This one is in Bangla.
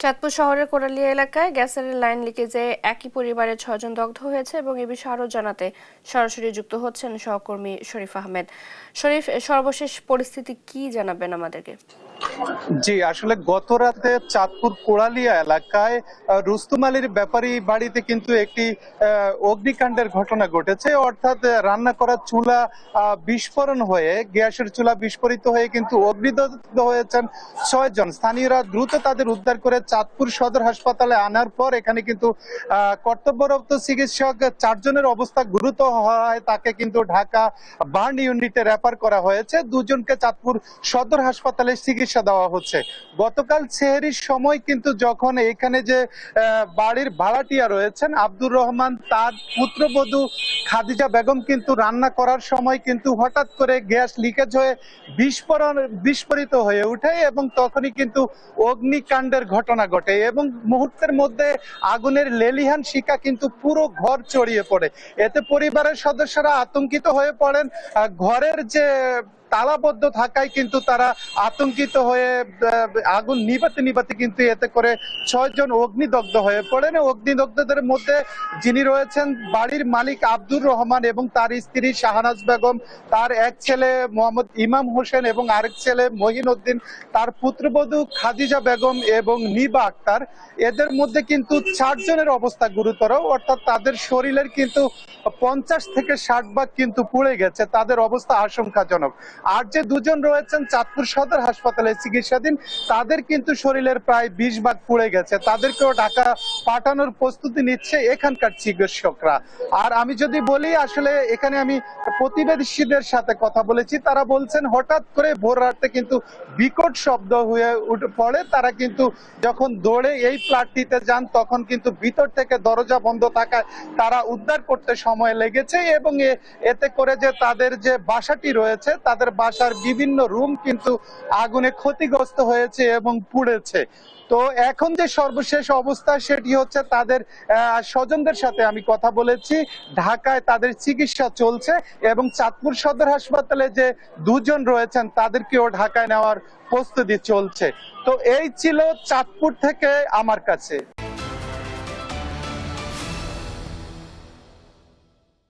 চাঁদপুর শহরের কোড়ালিয়া এলাকায় গ্যাসের লাইন লিকেজে একই পরিবারের 6 জন দগ্ধ হয়েছে এবং এ বিষয়ে আরও জানাতে সরাসরি যুক্ত হচ্ছেন সহকর্মী শরীফ আহমেদ। শরীফ, সর্বশেষ পরিস্থিতি কি জানাবেন আমাদেরকে? জি, আসলে গত রাতে চাঁদপুর কোড়ালিয়া এলাকায় রুস্তুম আলীর ব্যাপারী বাড়িতে কিন্তু একটি অগ্নিকাণ্ডের ঘটনা ঘটেছে। অর্থাৎ রান্না করা চুলা বিস্ফোরণ হয়ে, গ্যাসের চুলা বিস্ফোরিত হয়ে কিন্তু অগ্নিদগ্ধ হয়েছেন 6 জন। স্থানীয়রা দ্রুত তাদের উদ্ধার করে চাঁদপুর সদর হাসপাতালে আনার পর এখানে কিন্তু কর্তব্যরত চিকিৎসক 4 জনের অবস্থা গুরুতর হওয়ায় তাকে কিন্তু ঢাকা বার্ন ইউনিটে রেফার করা হয়েছে। 2 জনকে চাঁদপুর সদর হাসপাতালে চিকিৎসা দেওয়া হচ্ছে। গতকাল সেহরির সময় কিন্তু যখন এখানে যে বাড়ির ভাড়াটিয়া রয়েছেন আব্দুর রহমান, তার পুত্রবধূ খাদিজা বেগম কিন্তু রান্না করার সময় কিন্তু হঠাৎ করে গ্যাস লিকেজ হয়ে বিস্ফোরিত হয়ে ওঠে এবং তখনই কিন্তু অগ্নিকাণ্ডের ঘটনা ঘটে এবং মুহূর্তের মধ্যে আগুনের লেলিহান শিখা কিন্তু পুরো ঘর ছড়িয়ে পড়ে। এতে পরিবারের সদস্যরা আতঙ্কিত হয়ে পড়েন। ঘরের যে তালাবদ্ধ থাকায় কিন্তু তারা আতঙ্কিত হয়ে আগুন নিভাতে নিভাতে কিন্তু এতে করে 6 জন অগ্নিদগ্ধ হয়ে পড়েন। অগ্নিদগ্ধদের মধ্যে যিনি রয়েছেন বাড়ির মালিক আব্দুর রহমান এবং তার স্ত্রী শাহনাজ বেগম, তার এক ছেলে মোহাম্মদ ইমাম হোসেন এবং আরেক ছেলে মহিনুদ্দিন, তার পুত্রবধূ খাদিজা বেগম এবং নিবা আক্তার। এদের মধ্যে কিন্তু 4 জনের অবস্থা গুরুতর, অর্থাৎ তাদের শরীরের কিন্তু 50 থেকে 60 ভাগ কিন্তু পুড়ে গেছে, তাদের অবস্থা আশঙ্কাজনক। আর যে 2 জন রয়েছেন চাঁদপুর সদর হাসপাতালে চিকিৎসাধীন, তাদের কিন্তু শরীরের প্রায় 20 ভাগ পুড়ে গেছে, তাদেরকেও ঢাকা পাঠানোর প্রস্তুতি নিচ্ছে এখানকার চিকিৎসকরা। আর আমি যদি বলি, আসলে এখানে আমি প্রতিবেশীদের সাথে কথা বলেছি, তারা বলছেন হঠাৎ করে ভোর রাতে কিন্তু বিকট শব্দ হয়ে উঠে পড়ে। তারা কিন্তু যখন দৌড়ে এই ফ্ল্যাটটিতে যান তখন কিন্তু ভিতর থেকে দরজা বন্ধ থাকায় তারা উদ্ধার করতে সময় লেগেছে এবং এতে করে যে তাদের যে বাসাটি রয়েছে, তাদের বাসার বিভিন্ন রুম কিন্তু আগুনে ক্ষতিগ্রস্ত হয়েছে এবং পুড়েছে। তো এখন যে সর্বশেষ অবস্থা সেটি হচ্ছে তাদের স্বজনদের সাথে আমি কথা বলেছি, ঢাকায় তাদের চিকিৎসা চলছে এবং চাঁদপুর সদর হাসপাতালে যে 2 জন রয়েছেন তাদেরকেও ঢাকায় নেওয়ার প্রস্তুতি চলছে। তো এই ছিল চাঁদপুর থেকে আমার কাছে।